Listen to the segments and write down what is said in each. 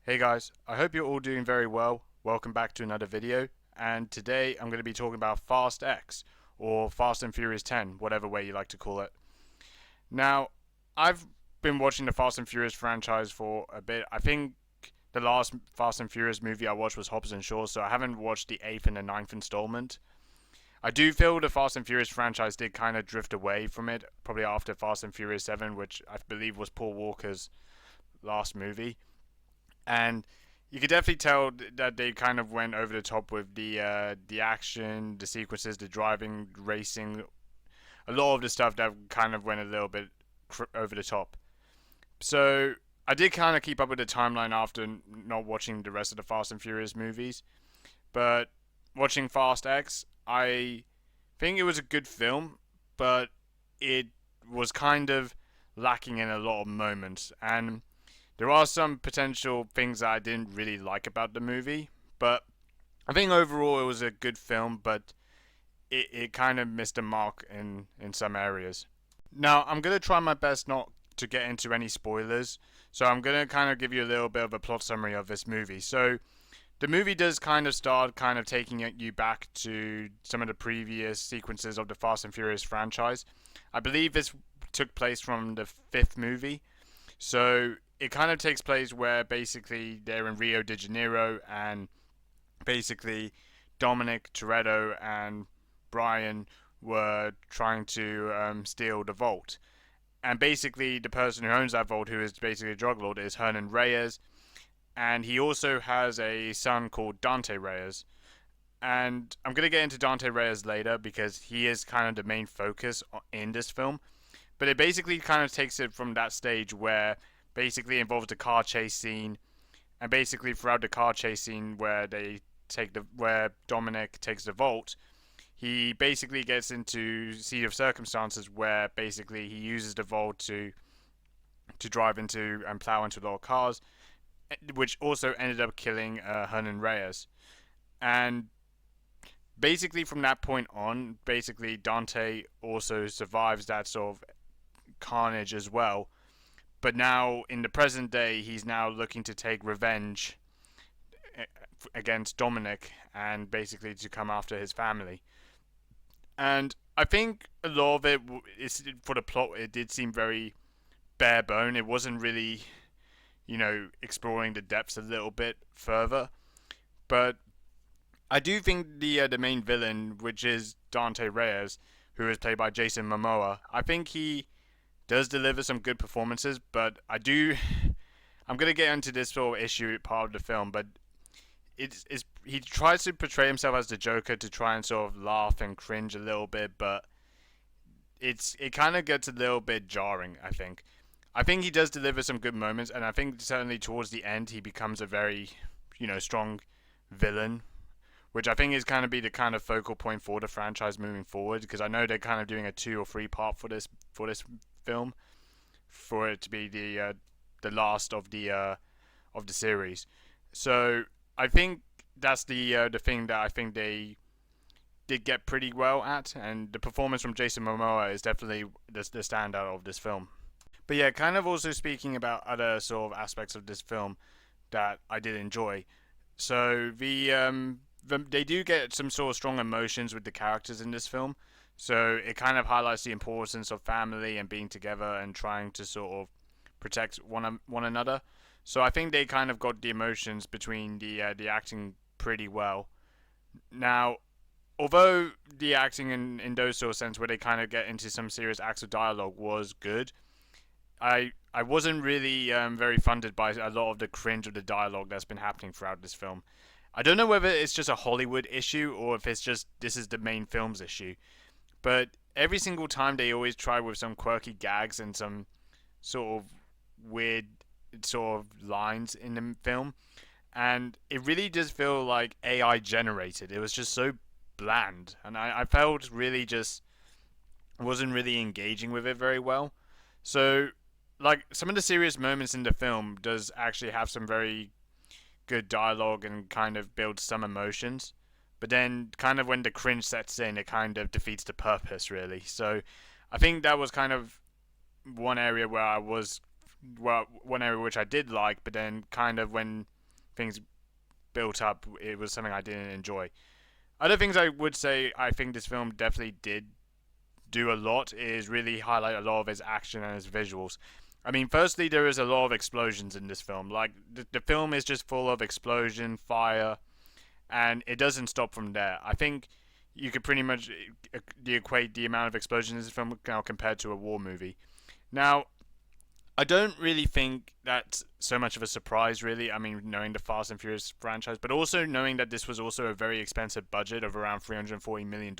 Hey guys, I hope you're all doing very well. Welcome back to another video. And today I'm going to be talking about Fast X, or Fast and Furious 10, whatever way you like to call it. Now, I've been watching the Fast and Furious franchise for a bit. I think the last Fast and Furious movie I watched was Hobbs and Shaw, so I haven't watched the 8th and the ninth installment. I do feel the Fast and Furious franchise did kind of drift away from it, probably after Fast and Furious 7, which I believe was Paul Walker's last movie. And you could definitely tell that they kind of went over the top with the action, the sequences, the driving, racing, a lot of the stuff that kind of went a little bit over the top. So I did kind of keep up with the timeline after not watching the rest of the Fast and Furious movies, but watching Fast X, I think it was a good film, but it was kind of lacking in a lot of moments, and there are some potential things that I didn't really like about the movie, but I think overall it was a good film, but it kind of missed a mark in some areas. Now, I'm going to try my best not to get into any spoilers, so I'm going to kind of give you a little bit of a plot summary of this movie. So, the movie does kind of start kind of taking you back to some of the previous sequences of the Fast and Furious franchise. I believe this took place from the fifth movie. So it kind of takes place where basically they're in Rio de Janeiro, and basically Dominic Toretto and Brian were trying to steal the vault. And basically the person who owns that vault, who is basically a drug lord, is Hernan Reyes. And he also has a son called Dante Reyes. And I'm going to get into Dante Reyes later because he is kind of the main focus in this film. But it basically kind of takes it from that stage where basically involves the car chase scene, and basically throughout the car chase scene where Dominic takes the vault, he basically gets into seat of circumstances where basically he uses the vault to drive into and plow into a lot of cars, which also ended up killing Hernan Reyes. And basically from that point on, basically Dante also survives that sort of carnage as well. But now in the present day, he's now looking to take revenge against Dominic and basically to come after his family. And I think a lot of it is for the plot. It did seem very bare bone. It wasn't really, exploring the depths a little bit further. But I do think the main villain, which is Dante Reyes, who is played by Jason Momoa, I think he does deliver some good performances, but I'm gonna get into this sort of issue part of the film, but it's he tries to portray himself as the Joker to try and sort of laugh and cringe a little bit, but it kind of gets a little bit jarring. I think he does deliver some good moments, and I think certainly towards the end he becomes a very strong villain, which I think is kind of be the kind of focal point for the franchise moving forward. Because I know they're kind of doing a 2 or 3 part for this film, for it to be the last of the series. So I think that's the thing that I think they did get pretty well at, and the performance from Jason Momoa is definitely the standout of this film. But yeah, kind of also speaking about other sort of aspects of this film that I did enjoy. So they do get some sort of strong emotions with the characters in this film. So it kind of highlights the importance of family and being together and trying to sort of protect one another. So I think they kind of got the emotions between the acting pretty well. Now, although the acting in those sort of sense where they kind of get into some serious acts of dialogue was good, I wasn't really very funded by a lot of the cringe of the dialogue that's been happening throughout this film. I don't know whether it's just a Hollywood issue or if it's just this is the main film's issue. But every single time they always try with some quirky gags and some sort of weird sort of lines in the film, and it really does feel like AI generated. It was just so bland, and I felt really just wasn't really engaging with it very well. So, like some of the serious moments in the film does actually have some very good dialogue and kind of builds some emotions. But then, kind of when the cringe sets in, it kind of defeats the purpose, really. So, I think that was kind of one area where I was, well, one area which I did like. But then, kind of when things built up, it was something I didn't enjoy. Other things I would say I think this film definitely did do a lot is really highlight a lot of its action and its visuals. I mean, firstly, there is a lot of explosions in this film. Like, the film is just full of explosion, fire, and it doesn't stop from there. I think you could pretty much equate the amount of explosions in this film now compared to a war movie. Now, I don't really think that's so much of a surprise, really. I mean, knowing the Fast and Furious franchise, but also knowing that this was also a very expensive budget of around $340 million.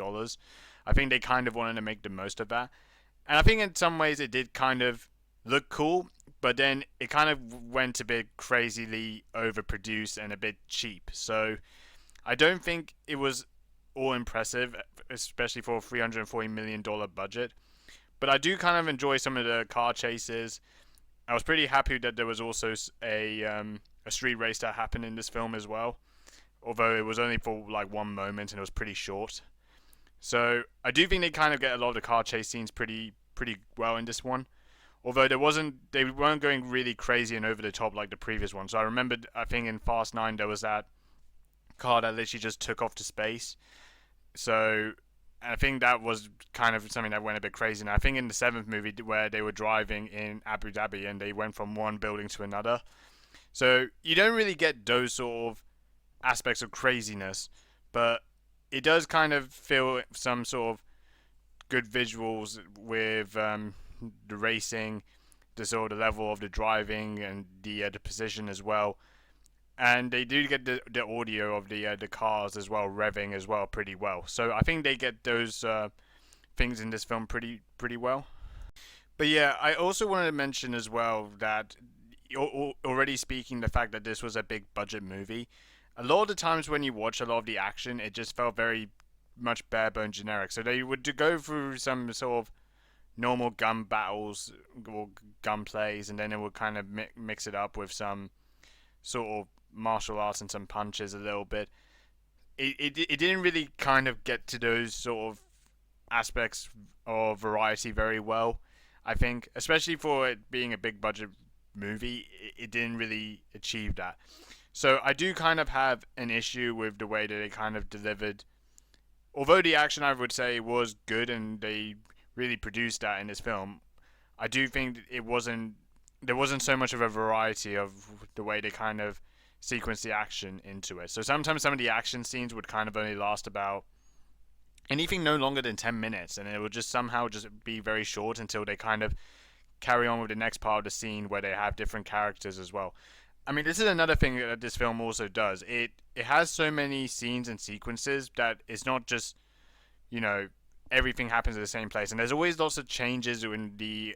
I think they kind of wanted to make the most of that. And I think in some ways it did kind of look cool, but then it kind of went a bit crazily overproduced and a bit cheap. So I don't think it was all impressive, especially for a $340 million budget. But I do kind of enjoy some of the car chases. I was pretty happy that there was also a street race that happened in this film as well, although it was only for like one moment and it was pretty short. So I do think they kind of get a lot of the car chase scenes pretty well in this one. Although they weren't going really crazy and over the top like the previous one. So I remembered, I think in Fast 9 there was that car that literally just took off to space. So I think that was kind of something that went a bit crazy. And I think in the seventh movie where they were driving in Abu Dhabi and they went from one building to another. So you don't really get those sort of aspects of craziness, but it does kind of feel some sort of good visuals with the racing, the sort of level of the driving and the position as well. And they do get the audio of the cars as well, revving as well, pretty well. So I think they get those things in this film pretty well. But yeah, I also wanted to mention as well that already speaking the fact that this was a big budget movie, a lot of the times when you watch a lot of the action, it just felt very much bare bone generic. So they would go through some sort of normal gun battles or gun plays, and then it would kind of mix it up with some sort of martial arts and some punches a little bit. It didn't really kind of get to those sort of aspects of variety very well. I think, especially for it being a big budget movie, it didn't really achieve that. So I do kind of have an issue with the way that they kind of delivered. Although the action I would say was good and they really produced that in this film, I do think there wasn't so much of a variety of the way they kind of sequence the action into it. So sometimes some of the action scenes would kind of only last about anything no longer than 10 minutes, and it would just somehow just be very short until they kind of carry on with the next part of the scene where they have different characters as well. I mean, this is another thing that this film also does. It has so many scenes and sequences that it's not just, you know, everything happens at the same place, and there's always lots of changes in the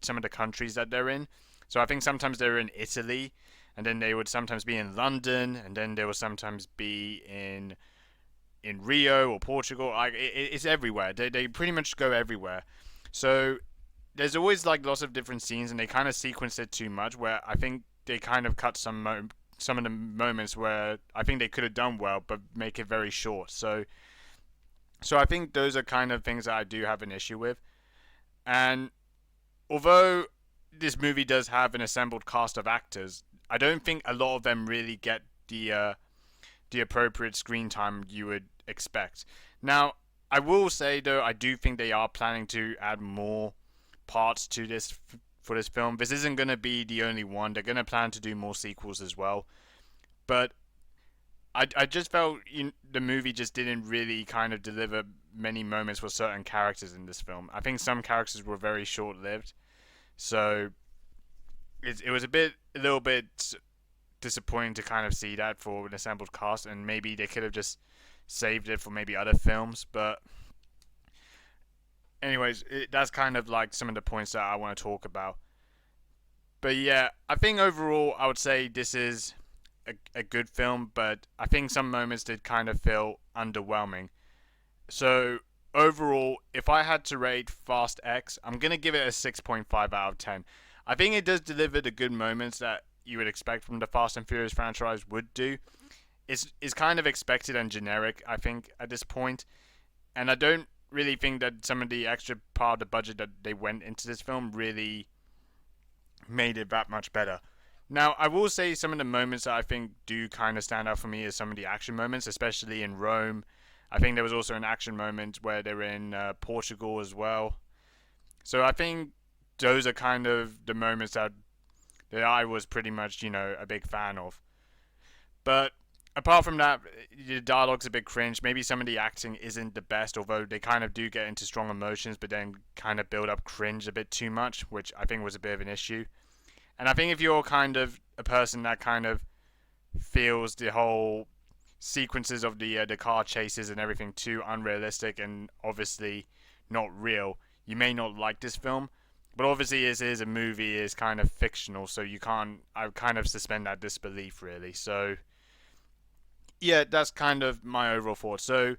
some of the countries that they're in. So I think sometimes they're in Italy, and then they would sometimes be in London, and then they would sometimes be in Rio or Portugal. Like it's everywhere. They pretty much go everywhere. So there's always like lots of different scenes, and they kind of sequence it too much. Where I think they kind of cut some of the moments where I think they could have done well, but make it very short. So I think those are kind of things that I do have an issue with. And although this movie does have an assembled cast of actors, I don't think a lot of them really get the appropriate screen time you would expect. Now, I will say though, I do think they are planning to add more parts to this for this film. This isn't going to be the only one. They're going to plan to do more sequels as well. But I just felt the movie just didn't really kind of deliver many moments for certain characters in this film. I think some characters were very short-lived. So it was a little bit disappointing to kind of see that for an assembled cast, and maybe they could have just saved it for maybe other films. But anyways, that's kind of like some of the points that I want to talk about. But yeah, I think overall I would say this is a good film, but I think some moments did kind of feel underwhelming. So overall, if I had to rate Fast X, I'm going to give it a 6.5 out of 10. I think it does deliver the good moments that you would expect from the Fast and Furious franchise would do. It's kind of expected and generic, I think, at this point. And I don't really think that some of the extra part of the budget that they went into this film really made it that much better. Now, I will say some of the moments that I think do kind of stand out for me is some of the action moments, especially in Rome. I think there was also an action moment where they're in Portugal as well. So I think those are kind of the moments that I was pretty much, a big fan of. But apart from that, the dialogue's a bit cringe. Maybe some of the acting isn't the best, although they kind of do get into strong emotions, but then kind of build up cringe a bit too much, which I think was a bit of an issue. And I think if you're kind of a person that kind of feels the whole sequences of the car chases and everything too unrealistic and obviously not real, you may not like this film. But obviously, it is a movie, is kind of fictional, so you can't. I kind of suspend that disbelief really. So yeah, that's kind of my overall thought. So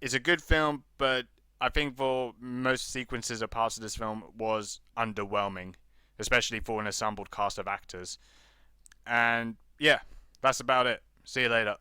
it's a good film, but I think for most sequences or parts of this film was underwhelming, especially for an assembled cast of actors. And yeah, that's about it. See you later.